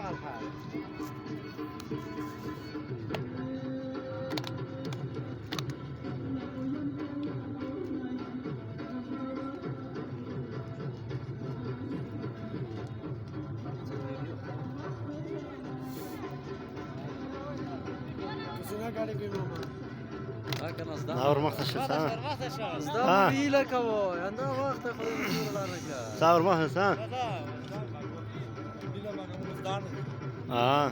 al الحال. Kızına garip bir mama. Savurmak taşırsan ha. Zdam bile kavo. Yanda vakti kurulurlarına. Savurmak taşırsan. Ha.